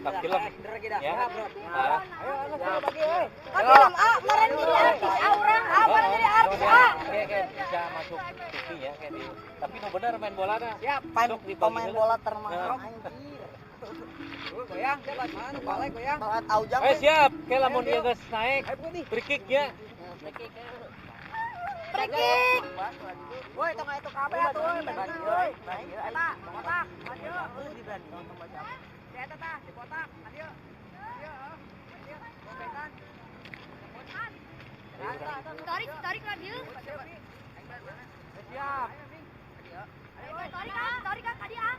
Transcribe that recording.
Tak film. Ya. Nah. Film meren jadi artis orang, meren jadi artis. Kayak bisa masuk TV ya kayak di. Tapi no bener main bola dah. Siap, pemain bola termahal anjir. Goyang, jalan mana? Balik goyang. Balat aujang. Siap. Kayak lamun dia geus naik. Free kick ya. Free kick. Woi, tong itu kabeh atuh, woi. Woi. Eta, kotak. Ayo. Eta tah, di kotak. Ayo. Tarik lah dia. Siap. Tarik kak, tadi ah.